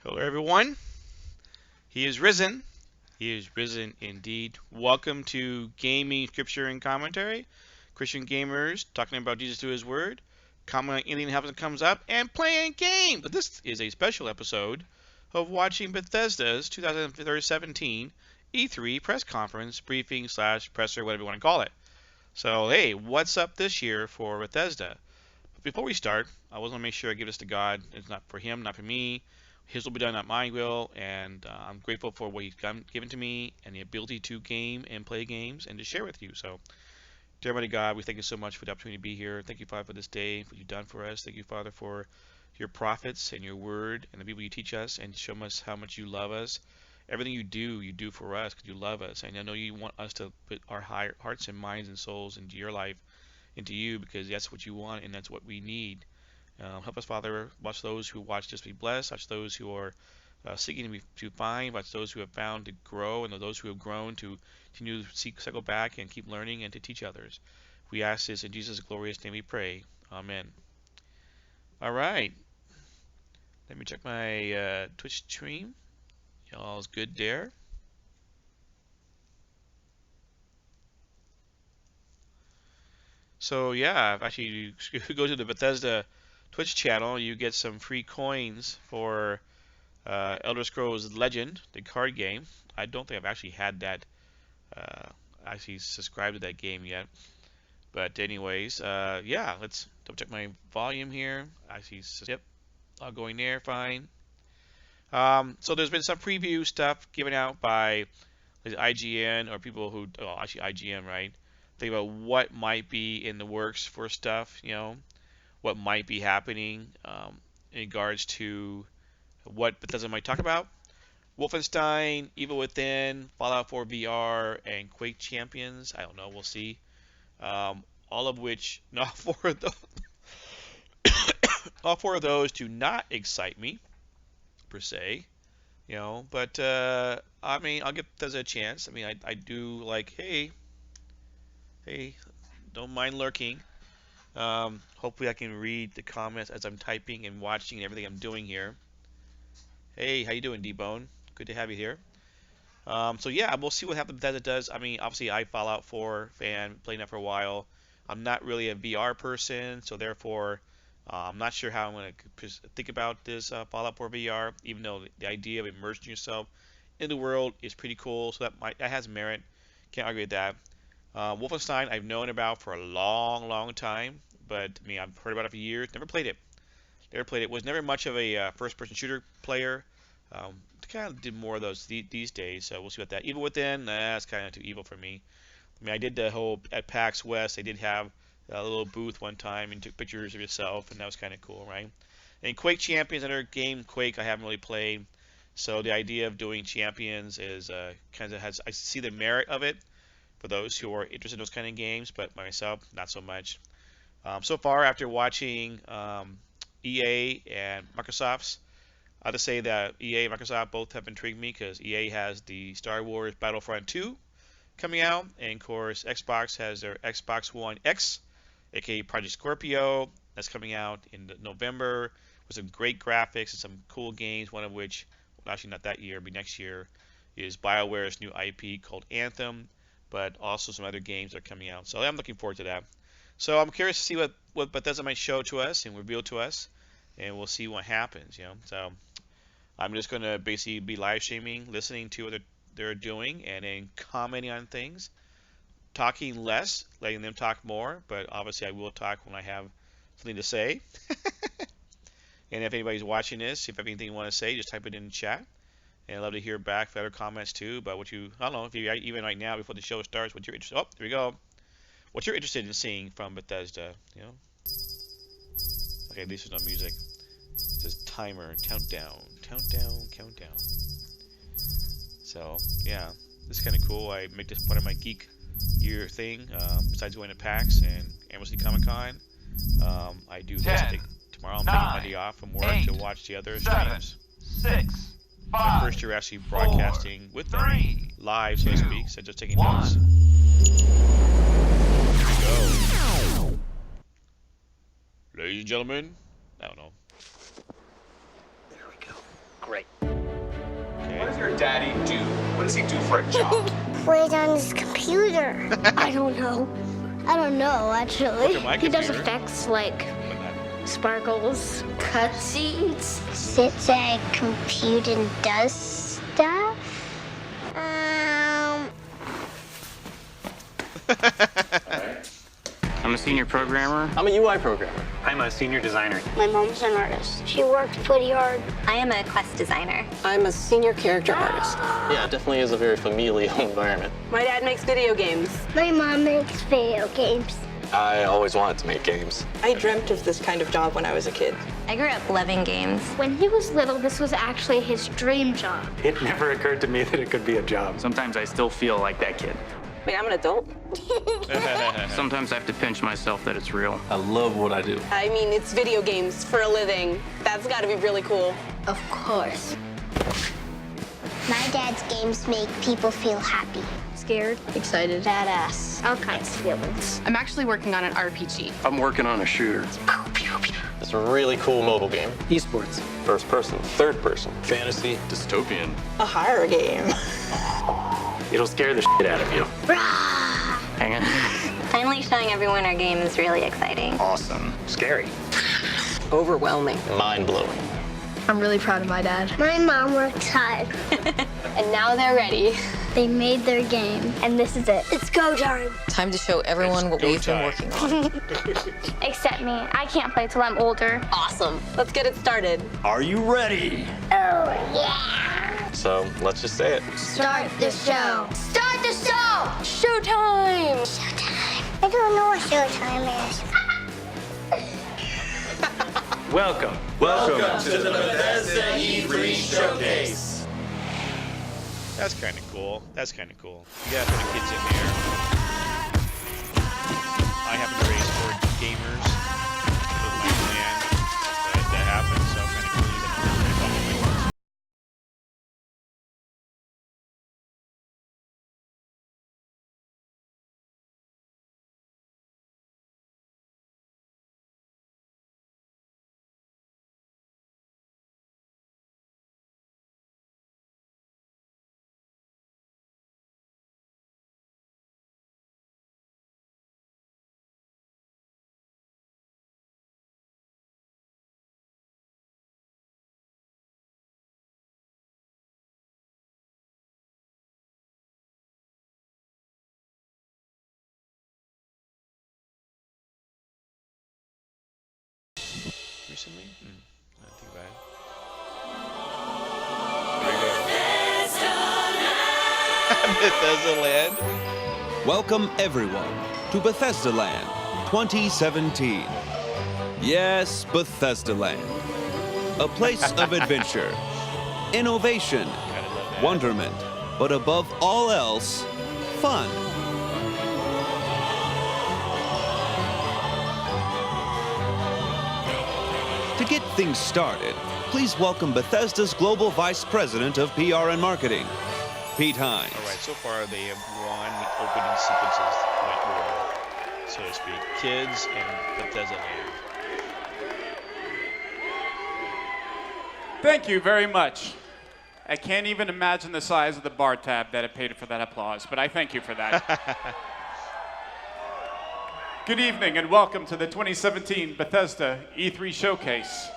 Hello, everyone. He is risen. He is risen indeed. Welcome to Gaming, Scripture, and Commentary. Christian gamers talking about Jesus through His Word, commenting on anything that happens and comes up, and playing games. But this is a special episode of watching Bethesda's 2017 E3 press conference, briefing slash presser, whatever you want to call it. So, hey, what's up this year for Bethesda? But before we start, I want to make sure I give this to God. It's not for Him, not for me. His will be done, not my will, and I'm grateful for what He's given to me and the ability to game and play games and to share with you. So, dear Almighty God, we thank you so much for the opportunity to be here. Thank you, Father, for this day, for what you've done for us. Thank you, Father, for your prophets and your word and the people you teach us and show us how much you love us. Everything you do for us because you love us. And I know you want us to put our hearts and minds and souls into your life, into you, because that's what you want and that's what we need. Help us, Father. Watch those who watch this be blessed. Watch those who are seeking to find. Watch those who have found to grow, and those who have grown to continue to cycle back and keep learning and to teach others. We ask this in Jesus' glorious name we pray. Amen. All right. Let me check my Twitch stream. Y'all's good there. So yeah, actually, if you go to the Bethesda Twitch channel, you get some free coins for Elder Scrolls Legend, the card game. I don't think I've actually had that, uh, actually subscribed to that game yet. But anyways, yeah, let's double check my volume here. I see, yep, all going there, fine. So there's been some preview stuff given out by IGN or people who, oh, actually IGN, right? Think about what might be in the works for stuff, what might be happening in regards to what Bethesda might talk about. Wolfenstein, Evil Within, Fallout 4 VR, and Quake Champions. I don't know. We'll see. All of which, not four of those, all four of those do not excite me per se. But I mean, I'll give Bethesda a chance. I mean, I do like, hey, don't mind lurking. Hopefully, I can read the comments as I'm typing and watching and everything I'm doing here. Hey, how you doing, D-Bone? Good to have you here. So yeah, we'll see what happens that it does. I mean, obviously I Fallout 4 fan, playing that for a while. I'm not really a VR person, so therefore I'm not sure how I'm going to think about this Fallout 4 VR. Even though the idea of immersing yourself in the world is pretty cool, so that has merit. Can't argue with that. Wolfenstein I've known about for a long, long time, but I mean I've heard about it for years. Never played it. Never played it. Was never much of a first-person shooter player. Kind of did more of those these days, so we'll see what that. Evil Within, that's kind of too evil for me. I mean, I did the whole at PAX West. They did have a little booth one time and took pictures of yourself, and that was kind of cool, right? And Quake Champions, another game Quake I haven't really played, so the idea of doing Champions is kind of has I see the merit of it for those who are interested in those kind of games, but myself not so much. So far, after watching EA and Microsoft's, I have to say that EA and Microsoft both have intrigued me because EA has the Star Wars Battlefront 2 coming out, and of course Xbox has their Xbox One X, aka Project Scorpio, that's coming out in November with some great graphics and some cool games. One of which, well, actually not that year, but next year, is BioWare's new IP called Anthem, but also some other games that are coming out. So I'm looking forward to that. So I'm curious to see what Bethesda might show to us and reveal to us, and we'll see what happens. So I'm just going to basically be live streaming, listening to what they're doing, and then commenting on things. Talking less, letting them talk more, but obviously I will talk when I have something to say. And if anybody's watching this, if you have anything you want to say, just type it in the chat. And I'd love to hear back for other comments too about what I don't know, if you even right now before the show starts, what you're interested. Oh, here we go. What you're interested in seeing from Bethesda. Okay, at least there's no music. It says timer, countdown, countdown. So yeah, this is kind of cool. I make this part of my geek year thing. Besides going to PAX and Amnesty Comic Con, I do this. Tomorrow I'm taking Monday off from work to watch the other streams. 6, My 5, first year actually broadcasting with them 3, live, so to speak. So just taking notes. 1. Here we go. Ladies and gentlemen, I don't know. There we go. Great. daddy do? What does he do for a job? Plays on his computer. I don't know. I don't know, actually. He does effects like sparkles, cutscenes. Sits at a computer and does stuff. I'm a senior programmer. I'm a UI programmer. I'm a senior designer. My mom's an artist. She works pretty hard. I am a quest designer. I'm a senior character artist. Yeah, it definitely is a very familial environment. My dad makes video games. My mom makes video games. I always wanted to make games. I dreamt of this kind of job when I was a kid. I grew up loving games. When he was little, this was actually his dream job. It never occurred to me that it could be a job. Sometimes I still feel like that kid. Wait, I'm an adult? Sometimes I have to pinch myself that it's real. I love what I do. I mean, it's video games for a living. That's gotta be really cool. Of course. My dad's games make people feel happy. Scared, Excited. badass, all kinds of feelings. I'm actually working on an RPG. I'm working on a shooter. It's a really cool mobile game. Esports. First person, third person, fantasy, dystopian. A horror game. It'll scare the shit out of you. Hang on. Finally showing everyone our game is really exciting. Awesome. Scary. Overwhelming. Mind-blowing. I'm really proud of my dad. My mom works hard. And now they're ready. They made their game, and this is it. It's go time. Time to show everyone what we've been working on. Except me. I can't play till I'm older. Awesome. Let's get it started. Are you ready? Oh, yeah. So let's just say it. Start the show. Start the show! Showtime! Showtime. I don't know what showtime is. Welcome. Welcome to the Bethesda E3 Showcase. That's kind of cool. That's kind of cool. You gotta put the kids in there. I happen to raise 4 gamers with my plan. That happens, so kind of cool. You got to raise all of my kids. Recently? I think about it. Bethesda Land. Welcome everyone to Bethesda Land 2017. Yes, Bethesda Land. A place of adventure, innovation, wonderment, but above all else, fun. To get things started, please welcome Bethesda's Global Vice President of PR and Marketing, Pete Hines. All right, so far they have won the opening sequences went well, so to speak. Kids and Bethesda Land. Thank you very much. I can't even imagine the size of the bar tab that I paid for that applause, but I thank you for that. Good evening and welcome to the 2017 Bethesda E3 Showcase.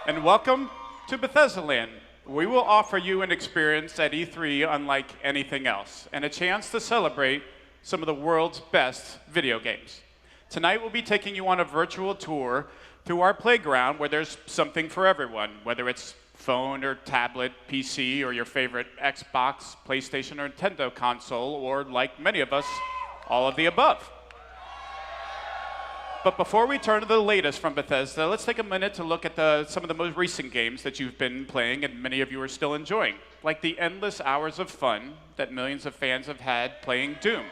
And welcome to Bethesda Land. We will offer you an experience at E3 unlike anything else, and a chance to celebrate some of the world's best video games. Tonight we'll be taking you on a virtual tour through our playground where there's something for everyone, whether it's phone or tablet, PC, or your favorite Xbox, PlayStation, or Nintendo console, or like many of us, all of the above. But before we turn to the latest from Bethesda, let's take a minute to look at some of the most recent games that you've been playing and many of you are still enjoying, like the endless hours of fun that millions of fans have had playing Doom.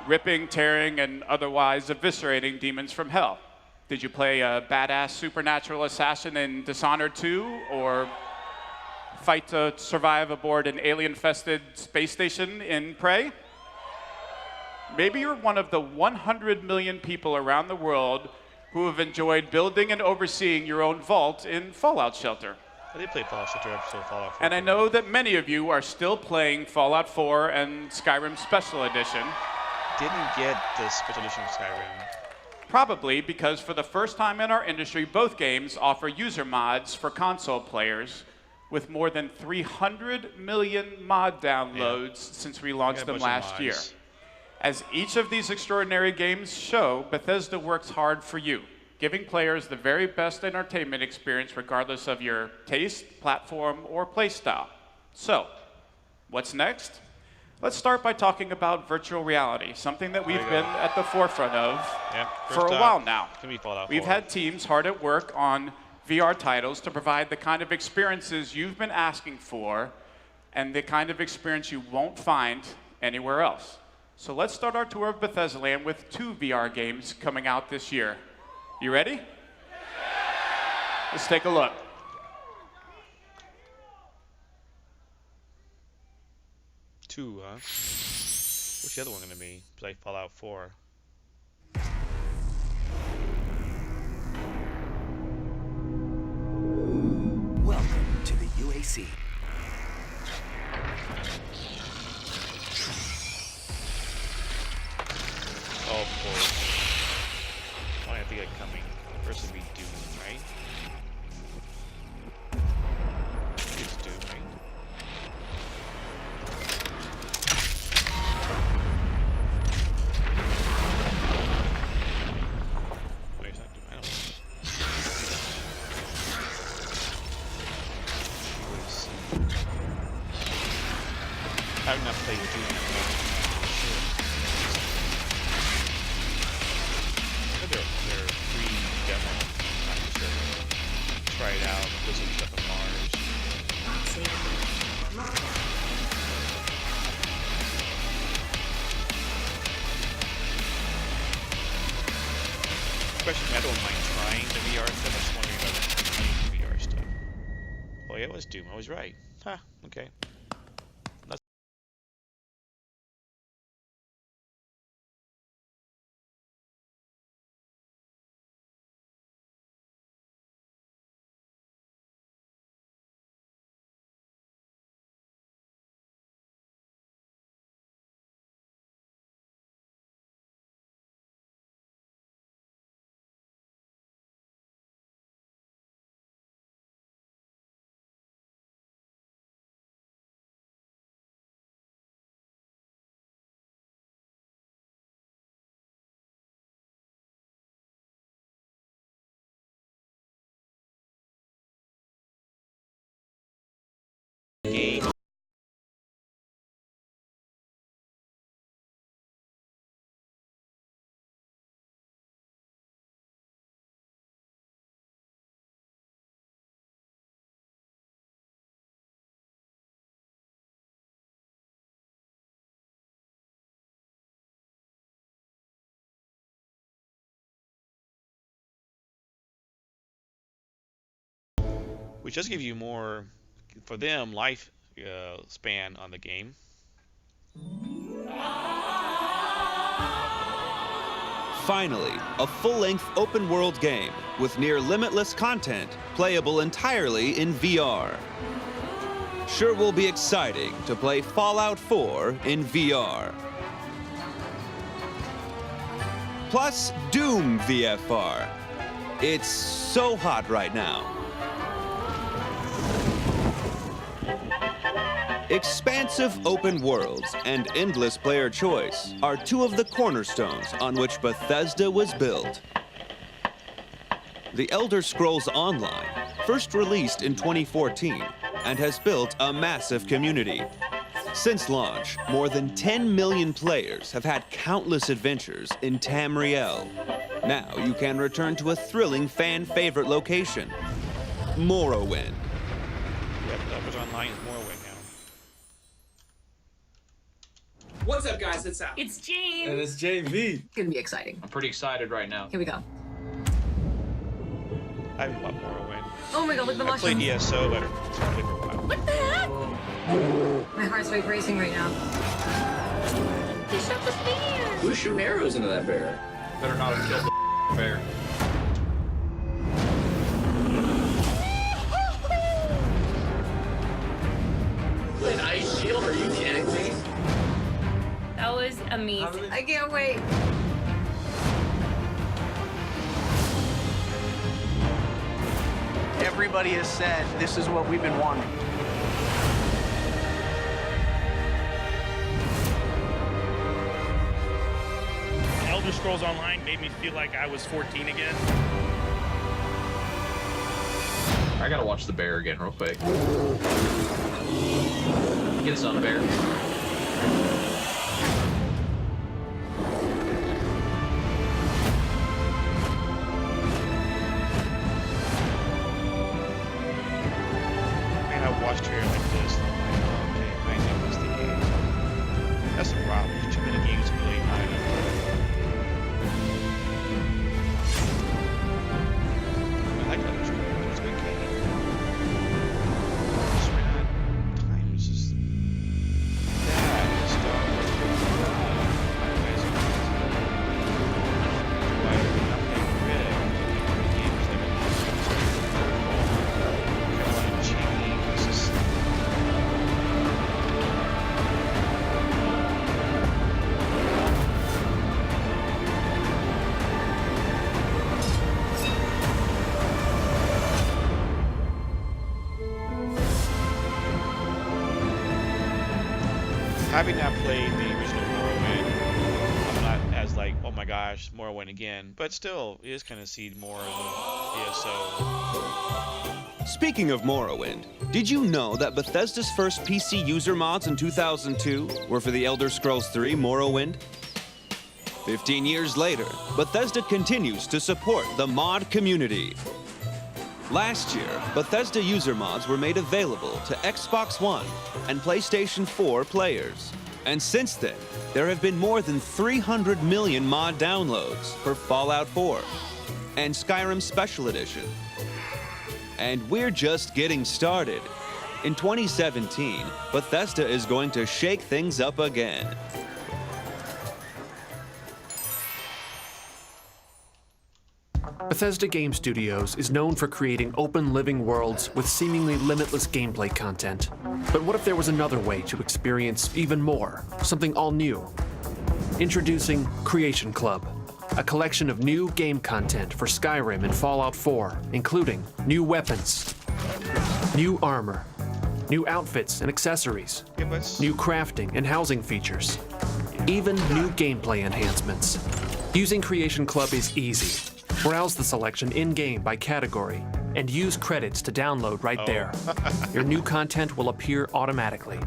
Ripping, tearing, and otherwise eviscerating demons from hell. Did you play a badass supernatural assassin in Dishonored 2, or fight to survive aboard an alien-infested space station in Prey? Maybe you're one of the 100 million people around the world who have enjoyed building and overseeing your own vault in Fallout Shelter. I did play Fallout Shelter episode Fallout 4. And I know that many of you are still playing Fallout 4 and Skyrim Special Edition. Didn't get the Special Edition of Skyrim. Probably because for the first time in our industry, both games offer user mods for console players with more than 300 million mod downloads since we launched them last year. As each of these extraordinary games show, Bethesda works hard for you, giving players the very best entertainment experience regardless of your taste, platform, or playstyle. So, what's next? Let's start by talking about virtual reality, something that we've been at the forefront of for a while now. We've had teams hard at work on VR titles to provide the kind of experiences you've been asking for and the kind of experience you won't find anywhere else. So let's start our tour of Bethesda Land with 2 VR games coming out this year. You ready? Let's take a look. Two, huh? What's the other one gonna be? Play Fallout 4. Welcome to the UAC. Oh, of course. I have to get coming. First would be Doom, right? It's Doom, right? Wait, it's not Doom. I don't know. I have not played Doom. They're free demo. I'm sure. Try it out. Do some stuff on Mars. Question: I don't mind trying the VR stuff. I'm just wondering about the VR stuff. Oh yeah, it was Doom. I was right. Huh. Okay. Game. Which does give you more, for them, life span on the game. Finally, a full-length open-world game with near limitless content playable entirely in VR. Sure will be exciting to play Fallout 4 in VR. Plus Doom VFR. It's so hot right now. Expansive open worlds and endless player choice are 2 of the cornerstones on which Bethesda was built. The Elder Scrolls Online, first released in 2014, and has built a massive community. Since launch, more than 10 million players have had countless adventures in Tamriel. Now you can return to a thrilling fan-favorite location, Morrowind. Yep, Elder's Online is Morrowind now. What's up, guys? It's Al. It's James. And it's JV. It's gonna be exciting. I'm pretty excited right now. Here we go. I haven't bought Morrowind. Oh my god, look at the I played mushrooms. ESO, but it's probably for a while. What the heck? My heart's rate racing right now. They shot the bear. Who's shooting arrows into that bear? Better not have killed the bear. amazing. I can't wait. Everybody has said this is what we've been wanting. Elder Scrolls Online made me feel like I was 14 again. I gotta watch the bear again real quick. Get us on a bear. Man, I watched her like this. And I'm like, oh, okay, I know what's the game. That's the problem. There's too many games to play. I like Elder Scrolls. It's a good game. Just man, time is just bad stuff. Why are we not playing Red? The games like kind of like cheating. It's just having not played the original Morrowind, I'm not as like, oh my gosh, Morrowind again. But still, it is kind of see more of the ESO. Speaking of Morrowind, did you know that Bethesda's first PC user mods in 2002 were for the Elder Scrolls 3 Morrowind? 15 years later, Bethesda continues to support the mod community. Last year, Bethesda user mods were made available to Xbox One and PlayStation 4 players. And since then, there have been more than 300 million mod downloads for Fallout 4 and Skyrim Special Edition. And we're just getting started. In 2017, Bethesda is going to shake things up again. Bethesda Game Studios is known for creating open living worlds with seemingly limitless gameplay content. But what if there was another way to experience even more, something all new? Introducing Creation Club, a collection of new game content for Skyrim and Fallout 4, including new weapons, new armor, new outfits and accessories, new crafting and housing features, even new gameplay enhancements. Using Creation Club is easy. Browse the selection in-game by category and use credits to download right there. Your new content will appear automatically.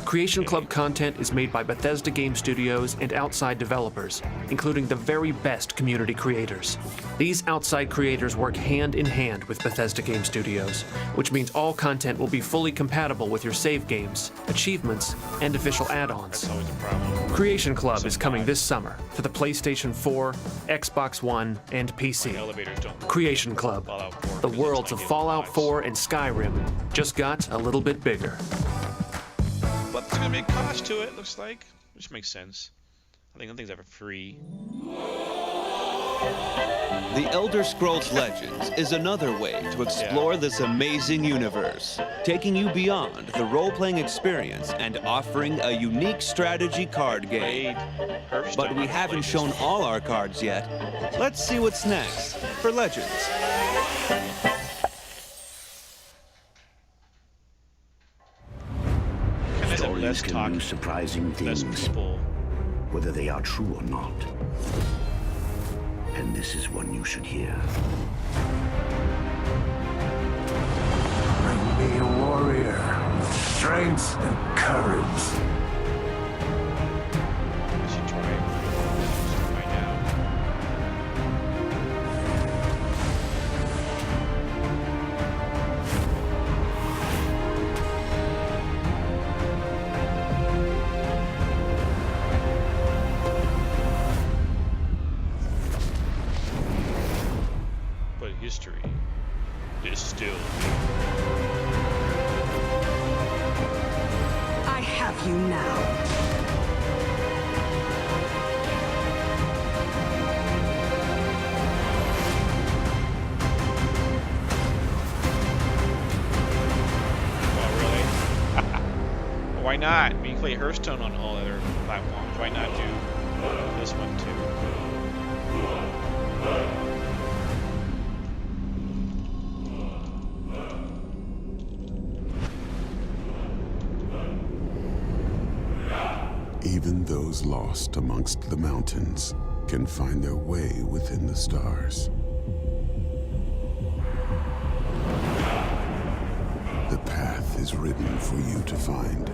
Creation Club content is made by Bethesda Game Studios and outside developers, including the very best community creators. These outside creators work hand in hand with Bethesda Game Studios, which means all content will be fully compatible with your save games, achievements, and official add-ons. That's always a problem. Creation Club is coming this summer to the PlayStation 4, Xbox One, and PC. Elevators don't work. Creation Club. The worlds of Fallout 4 and Skyrim just got a little bit bigger. But there's gonna be a cost to it, looks like, which makes sense. I think nothing's ever free. The Elder Scrolls Legends is another way to explore this amazing universe, taking you beyond the role-playing experience and offering a unique strategy card game. But we haven't shown all our cards yet. Let's see what's next for Legends. Stories can do surprising things, whether they are true or not. And this is one you should hear. Bring me a warrior with strength and courage. History is still. I have you now. Oh, really? Why not? I mean, you play Hearthstone on all other platforms. why not do this one too? Even those lost amongst the mountains can find their way within the stars. The path is written for you to find.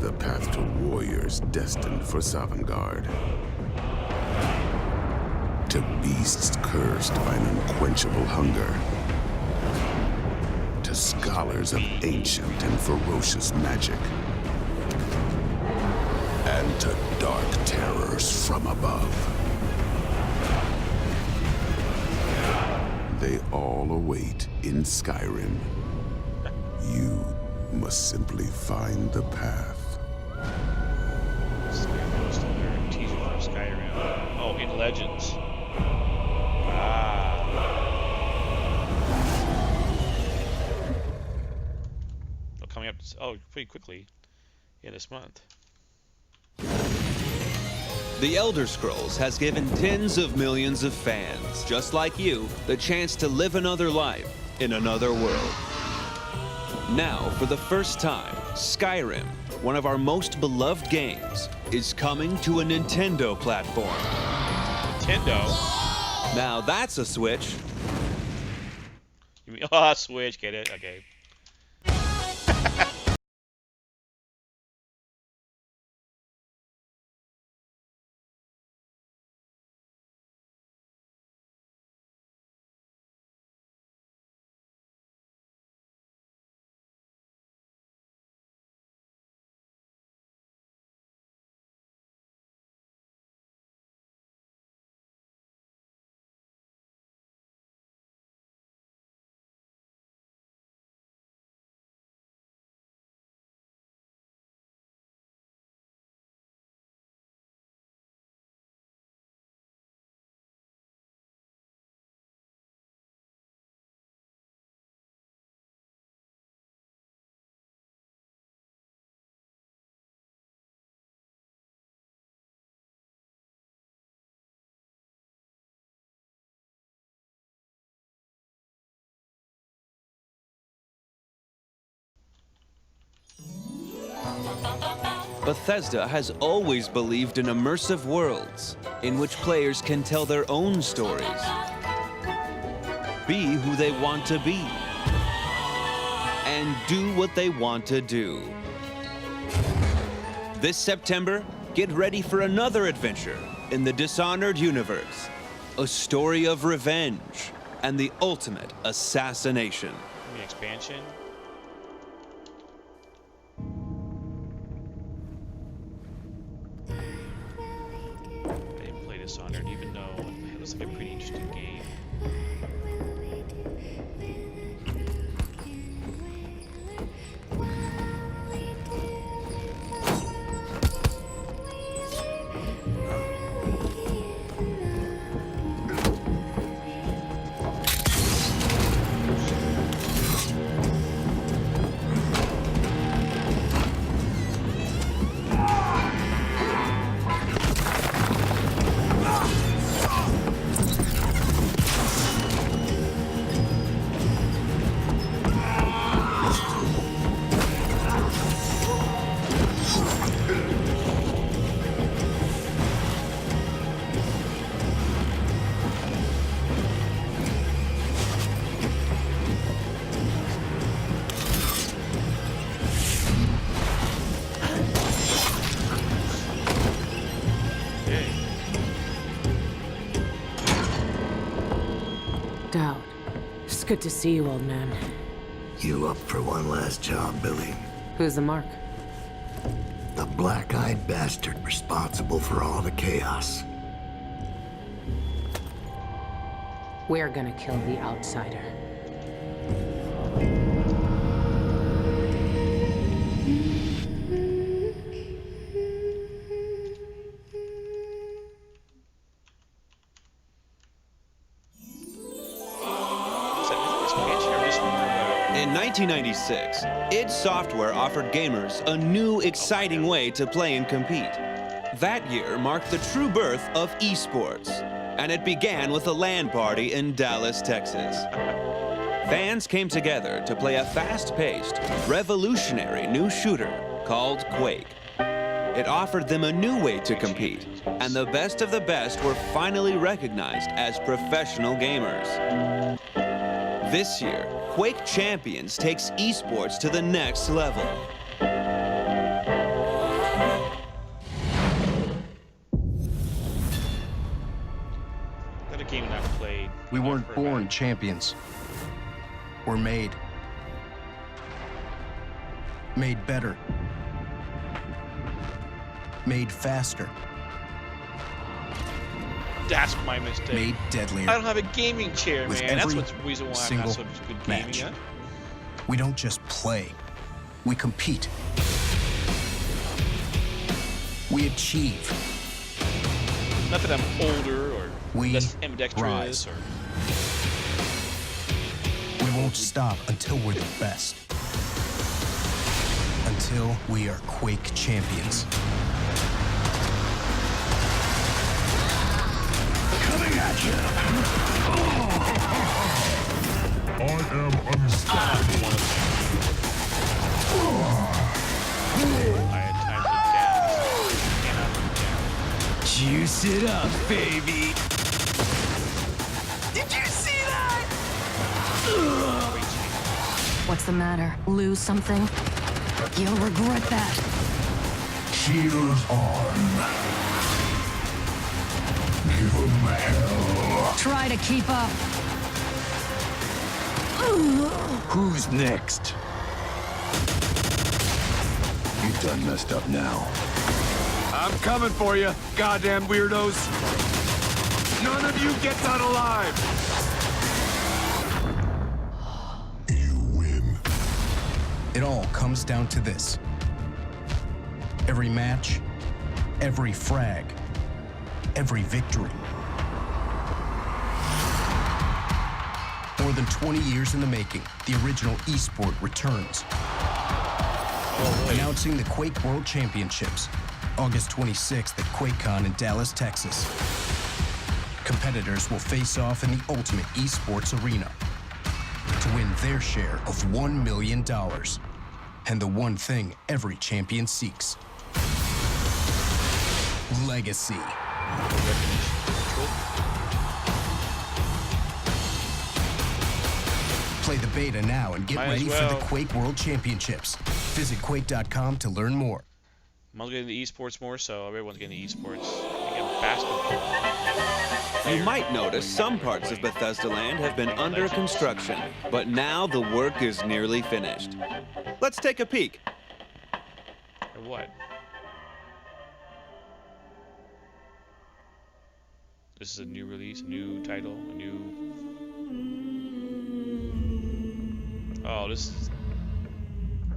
The path to warriors destined for Sovngarde. To beasts cursed by an unquenchable hunger. To scholars of ancient and ferocious magic. And to dark terrors from above. They all await in Skyrim. You must simply find the path. Teaser for Skyrim. Oh, in Legends. Ah. Oh, coming up. Oh, pretty quickly. Yeah, this month. The Elder Scrolls has given tens of millions of fans, just like you, the chance to live another life in another world. Now, for the first time, Skyrim, one of our most beloved games, is coming to a Nintendo platform. Nintendo? Now that's a switch. You mean, oh, Switch, get it? Okay. Bethesda has always believed in immersive worlds in which players can tell their own stories, be who they want to be, and do what they want to do. This September, get ready for another adventure in the Dishonored universe, a story of revenge and the ultimate assassination. The expansion. I didn't play Dishonored, even though it looks like a pretty interesting game. Dowd, it's good to see you, old man. You up for one last job, Billy? Who's the mark? The black-eyed bastard responsible for all the chaos. We're gonna kill the outsider. In 1996, id Software offered gamers a new, exciting way to play and compete. That year marked the true birth of esports, and it began with a LAN party in Dallas, Texas. Fans came together to play a fast-paced, revolutionary new shooter called Quake. It offered them a new way to compete, and the best of the best were finally recognized as professional gamers. This year, Quake Champions takes esports to the next level. Another game that I've played. We weren't born champions. We're made. Made better. Made faster. That's my mistake. Made deadlier. I don't have a gaming chair, With man. That's every what's the reason why I'm not so good gaming match. at. We don't just play. We compete. We achieve. Not that I'm older or We less ambidextrous rise. or. We won't stop until we're the best. Until we are Quake champions. Coming at you. I am unstoppable. I had times of down. Juice it up, baby. Did you see that? What's the matter? Lose something? You'll regret that. Shields on. Give 'em hell. Try to keep up. Who's next? You done messed up now. I'm coming for you, goddamn weirdos. None of you gets out alive. It all comes down to this. Every match, every frag, every victory. More than 20 years in the making, the original esport returns. Announcing the Quake World Championships, August 26th at QuakeCon in Dallas, Texas. Competitors will face off in the ultimate esports arena to win their share of $1 million. And the one thing every champion seeks. Legacy. Play the beta now and get ready for the Quake World Championships. Visit Quake.com to learn more. I'm also getting into esports more, so everyone's getting into esports. I get basketball. You might notice some parts of Bethesda Land have been under construction, but now the work is nearly finished. Let's take a peek. Or what? This is a new release, a new title, a new... Oh, this is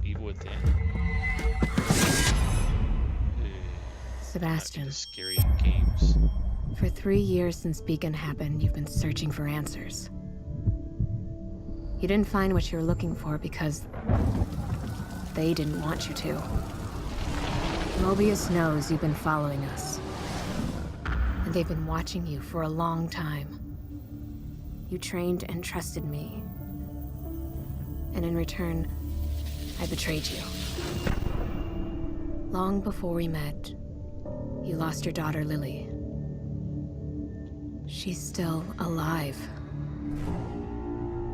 Evil Within. Sebastian. Scary games. For 3 years since Beacon happened, you've been searching for answers. You didn't find what you were looking for because they didn't want you to. Mobius knows you've been following us. And they've been watching you for a long time. You trained and trusted me. And in return, I betrayed you. Long before we met, you lost your daughter, Lily. She's still alive.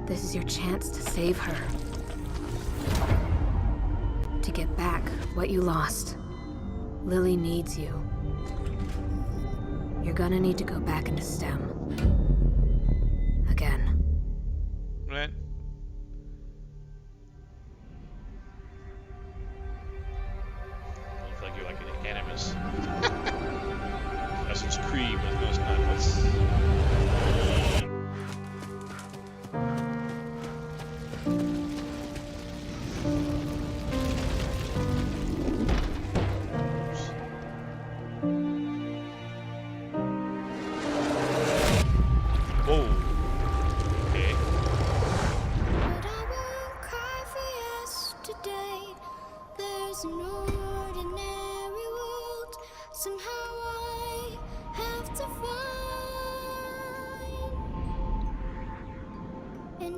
This is your chance to save her. To get back what you lost. Lily needs you. You're gonna need to go back into STEM. Again. Right. Looks like you're like an animus. Assassin's Creed, but no, it's not. What's...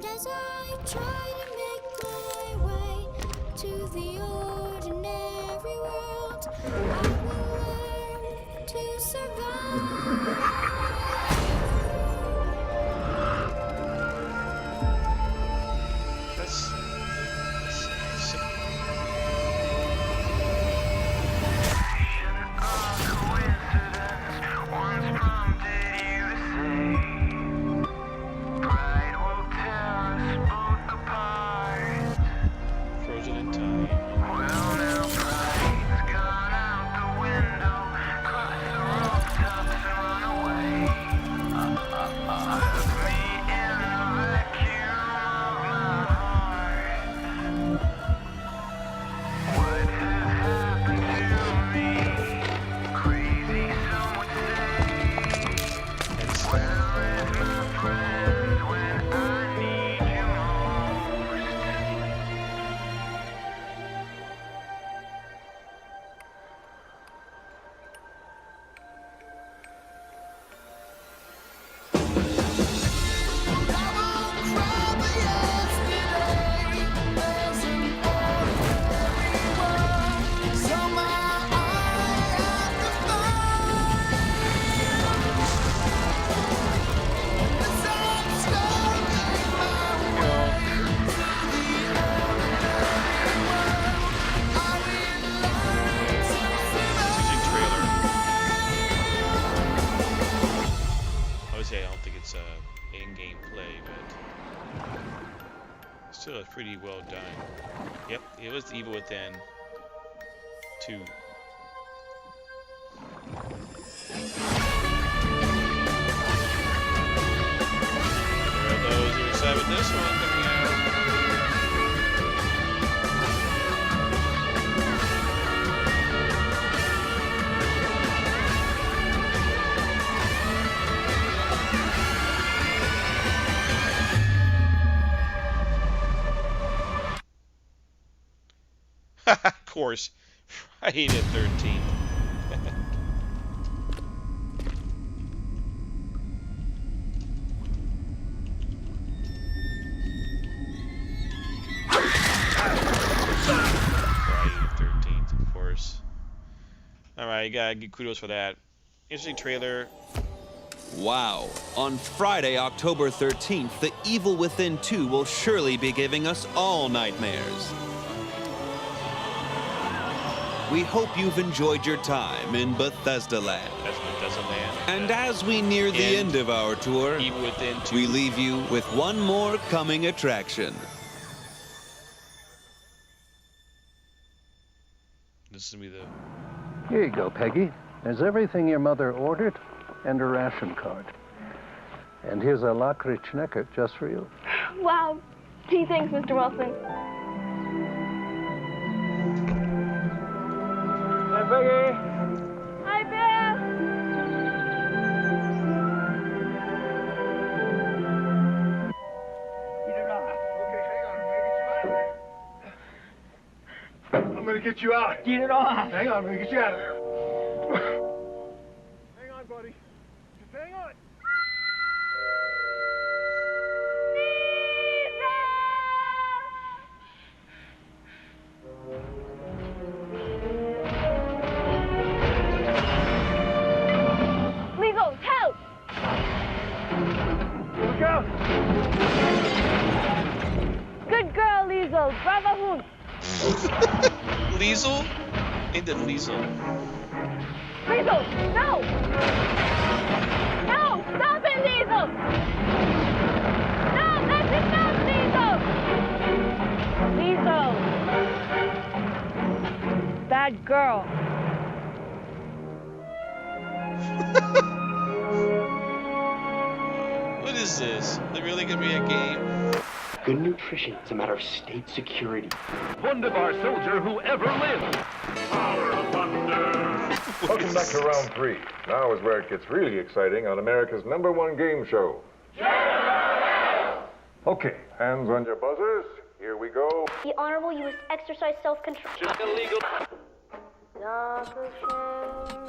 And as I try to make my way to the ordinary world, I will learn to survive. That's frozen in time. Obviously, I don't think it's in-game play, but still, it's pretty well done. Yep, it was the Evil Within 2. There are those who are excited with this one coming out. Of course, Friday the 13th. Friday the 13th, of course. Alright, you gotta give kudos for that. Interesting trailer. Wow. On Friday, October 13th, The Evil Within 2 will surely be giving us all nightmares. We hope you've enjoyed your time in Bethesda Land. That's Bethesda Land. And as we near the end of our tour, Evil Within 2. we leave you with one more coming attraction. This is gonna be the... Here you go, Peggy. There's everything your mother ordered and a ration card. And here's a lakritz schnecker just for you. Wow. Gee, thanks, Mr. Wilson. Hey, Peggy. Hi, Bill. I'm gonna get you out. Get it off. Hang on, I'm gonna get you out of there. Hang on, buddy. Just hang on. Lizzo, help! Look out! Good girl, Lizzo. Bravo, Hoon. Liesel? Ain't that Liesel? Lizzo, no! No! Stop it, Lizzo! No, that's enough, Lizzo! Lizzo! Bad girl. What is this? Is it really gonna be a game? Good nutrition is a matter of state security. Wunderbar soldier who ever lived. Power of Wonder. Welcome back to round 3. Now is where it gets really exciting on America's #1 game show. Okay, hands on your buzzers. Here we go. The Honorable, you must exercise self-control. Just illegal. Not a shame.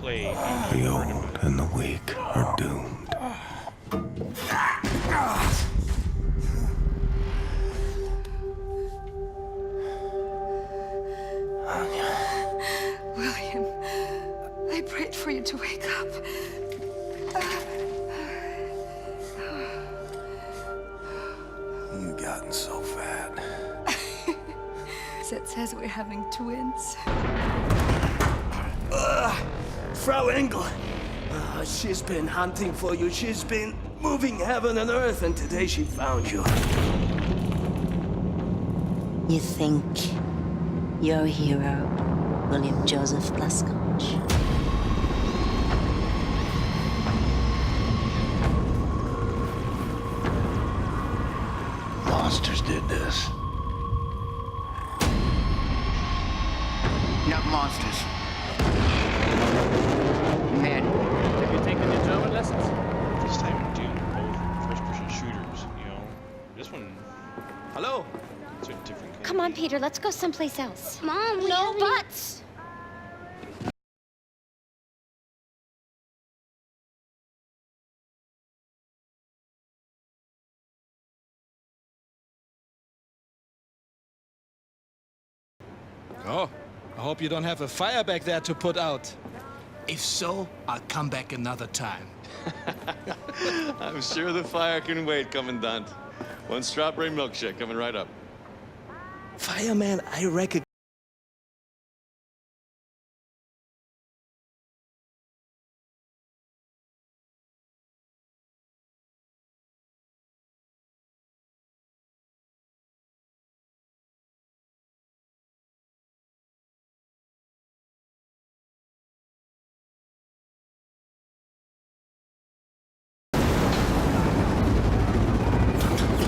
play. The old and the weak are doomed. William, I prayed for you to wake up. You've gotten so fat. Zed says we're having twins. Frau Engel, she's been hunting for you. She's been moving heaven and earth, and today she found you. You think your hero, William Joseph Lescotch? Monsters did this. Not monsters. Men. Have you taken your German lessons? This time do both first-person shooters. You know, this one. Hello. It's a different kind. Come on, Peter, let's go someplace else. Mom, we No haven't- buts! Oh, I hope you don't have a fire back there to put out. If so, I'll come back another time. I'm sure the fire can wait, Commandant. One strawberry milkshake coming right up. Fireman, I recognize.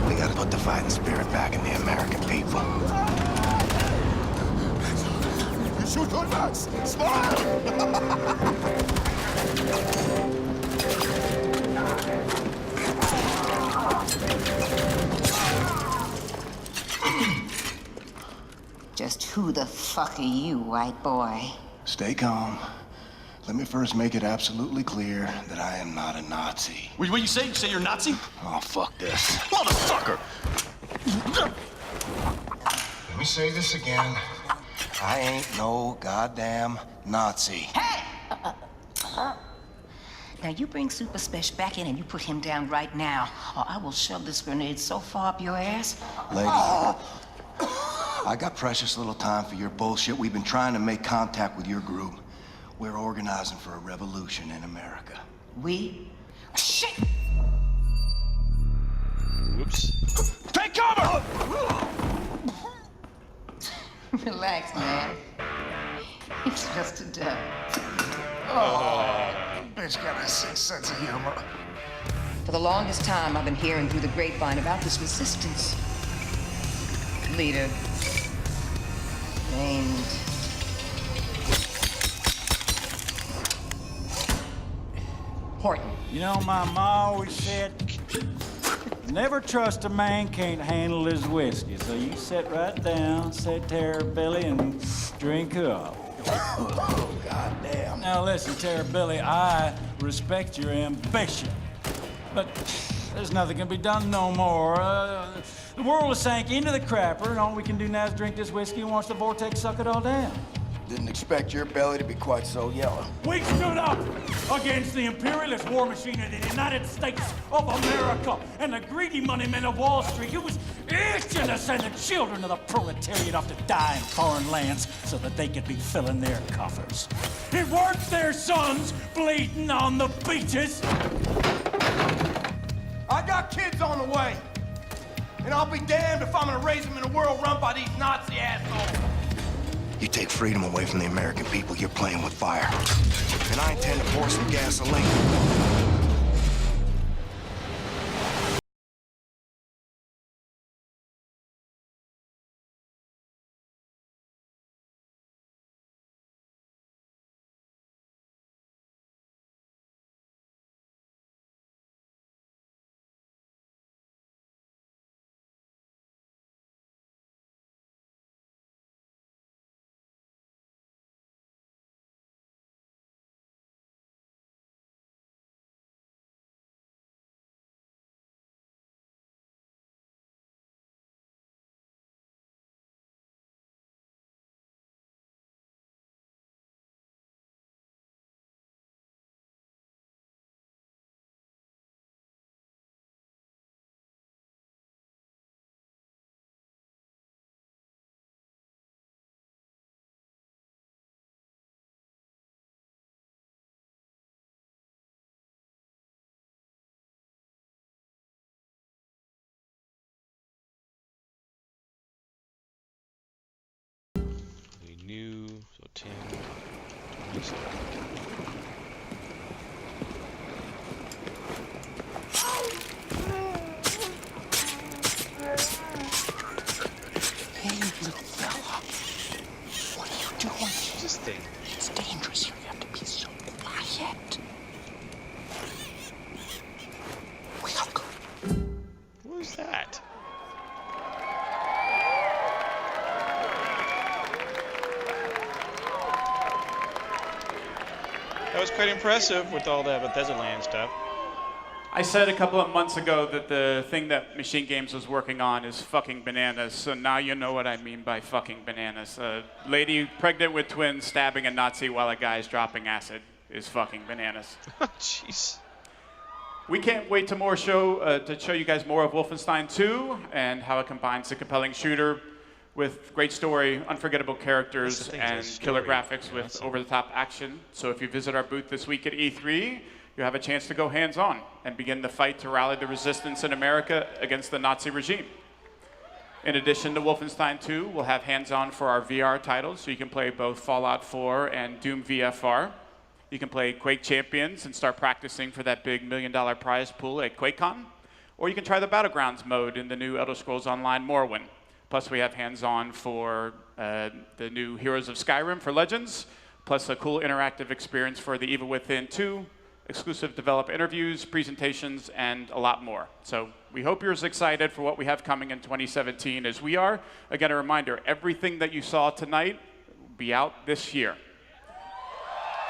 We gotta put the fighting spirit back in the American people. You shoot on us! Smile! Just who the fuck are you, white boy? Stay calm. Let me first make it absolutely clear that I am not a Nazi. What you say? You say you're Nazi? Oh, fuck this. Motherfucker! Let me say this again. I ain't no goddamn Nazi. Now you bring Super Special back in and you put him down right now, or I will shove this grenade so far up your ass. Lady, I got precious little time for your bullshit. We've been trying to make contact with your group. We're organizing for a revolution in America. We? Shit! Whoops. Take cover! Relax, man. It's just a duck. Oh, bitch got a sick sense of humor. For the longest time, I've been hearing through the grapevine about this resistance leader named Horton. You know, my ma always said, never trust a man can't handle his whiskey. So you sit right down, say Terror-Billy, and drink up. Oh, goddamn. Now listen, Terror-Billy, I respect your ambition, but there's nothing can be done no more. The world has sank into the crapper, and all we can do now is drink this whiskey and watch the vortex suck it all down. Didn't expect your belly to be quite so yellow. We stood up against the imperialist war machine of the United States of America and the greedy money men of Wall Street who was itching to send the children of the proletariat off to die in foreign lands so that they could be filling their coffers. It weren't their sons bleeding on the beaches. I got kids on the way. And I'll be damned if I'm gonna raise them in a world run by these Nazi assholes. You take freedom away from the American people, you're playing with fire. And I intend to pour some gasoline. new, so 10, 20. Hey, little fella. What are you doing? What's this thing? It's dangerous here. You have to be so quiet. We gotta go. What is that? That was quite impressive with all that Bethesda Land stuff. I said a couple of months ago that the thing that Machine Games was working on is fucking bananas, so now you know what I mean by fucking bananas. A lady pregnant with twins stabbing a Nazi while a guy's dropping acid is fucking bananas. Jeez. We can't wait to show you guys more of Wolfenstein 2 and how it combines a compelling shooter with great story, unforgettable characters, and killer graphics with over-the-top action. So if you visit our booth this week at E3, you have a chance to go hands-on and begin the fight to rally the resistance in America against the Nazi regime. In addition to Wolfenstein 2, we'll have hands-on for our VR titles, so you can play both Fallout 4 and Doom VFR. You can play Quake Champions and start practicing for that big $1 million prize pool at QuakeCon. Or you can try the Battlegrounds mode in the new Elder Scrolls Online Morrowind. Plus we have hands-on for the new Heroes of Skyrim for Legends, plus a cool interactive experience for the Evil Within 2, exclusive developer interviews, presentations, and a lot more. So we hope you're as excited for what we have coming in 2017 as we are. Again, a reminder, everything that you saw tonight will be out this year.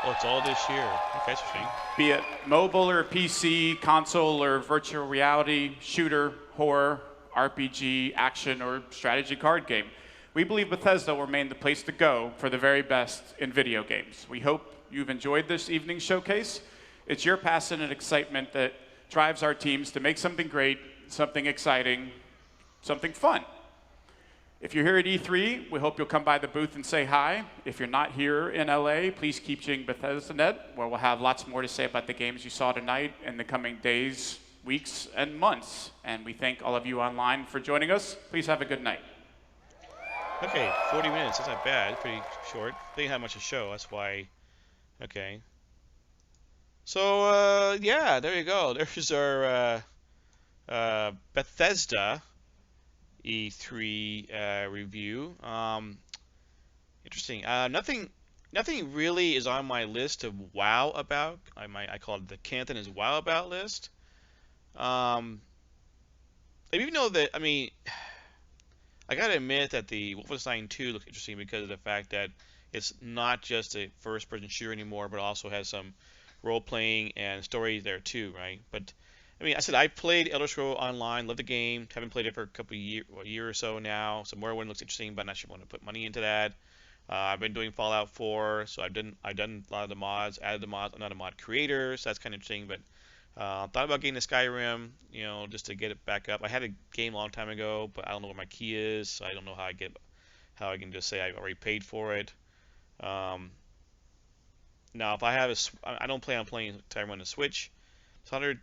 Oh, it's all this year. Okay, that's interesting. Be it mobile or PC, console or virtual reality, shooter, horror, RPG, action, or strategy card game. We believe Bethesda will remain the place to go for the very best in video games. We hope you've enjoyed this evening's showcase. It's your passion and excitement that drives our teams to make something great, something exciting, something fun. If you're here at E3, we hope you'll come by the booth and say hi. If you're not here in LA, please keep checking BethesdaNet, where we'll have lots more to say about the games you saw tonight in the coming days, weeks, and months. And we thank all of you online for joining us. Please have a good night. Okay, 40 minutes. That's not bad. Pretty short. They didn't have much to show. That's why. Okay. So, yeah, there you go. There's our Bethesda E3 review. Interesting. Nothing really is on my list to wow about. I call it the Canton is wow about list. Even though that, I gotta admit that the Wolfenstein 2 looks interesting because of the fact that it's not just a first-person shooter anymore, but also has some role-playing and story there too, right? But I said I played Elder Scrolls Online, love the game. Haven't played it for a year or so now. So Morrowind looks interesting, but I'm not sure I want to put money into that. I've been doing Fallout 4, so I've done a lot of the mods, added the mods. I'm not a mod creator, so that's kind of interesting. But thought about getting the Skyrim, just to get it back up. I had a game a long time ago, but I don't know where my key is, so I don't know how I can just say I already paid for it. Now, if I have I don't plan on playing Skyrim on the Switch.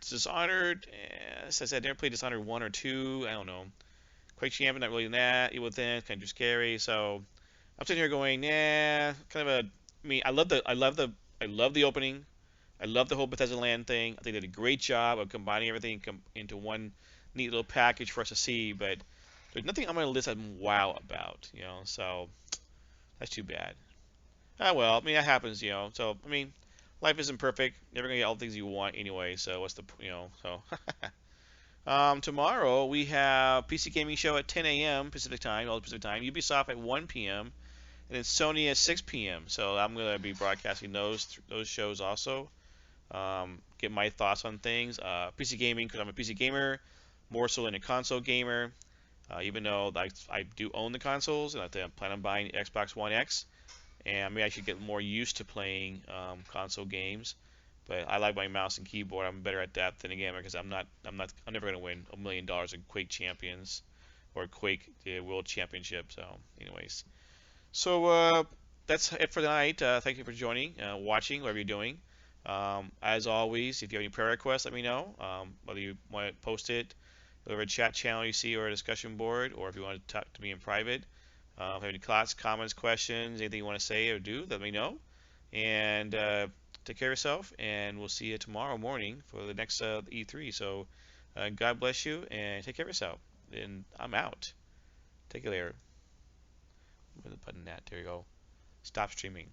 Dishonored, as I said, I never played Dishonored 1 or 2. I don't know. Quake Champion, not really in that. Evil Within, kind of too scary. So I'm sitting here going, nah, kind of I love the opening. I love the whole Bethesda Land thing. I think they did a great job of combining everything into one neat little package for us to see. But there's nothing on my list I'm wow about, So that's too bad. Ah, well, that happens, So life isn't perfect. Never gonna get all the things you want anyway. So what's the, So tomorrow we have PC Gaming Show at 10 a.m. Pacific Time, all Pacific Time. Ubisoft at 1 p.m. and then Sony at 6 p.m. So I'm gonna be broadcasting those shows also. Get my thoughts on things. PC Gaming, because I'm a PC gamer, more so than a console gamer. Even though I do own the consoles, and I plan on buying Xbox One X. And maybe I should get more used to playing console games, but I like my mouse and keyboard. I'm better at that than a gamer because I'm never gonna win $1 million in Quake Champions or Quake the World Championship. So, anyways, that's it for tonight. Thank you for joining, watching, whatever you're doing. As always, if you have any prayer requests, let me know. Whether you want to post it, whatever chat channel you see or a discussion board, or if you want to talk to me in private. If you have any thoughts, comments, questions, anything you want to say or do, let me know. And take care of yourself, and we'll see you tomorrow morning for the next E3. So God bless you, and take care of yourself. And I'm out. Take care later. Where's the button at? There you go. Stop streaming.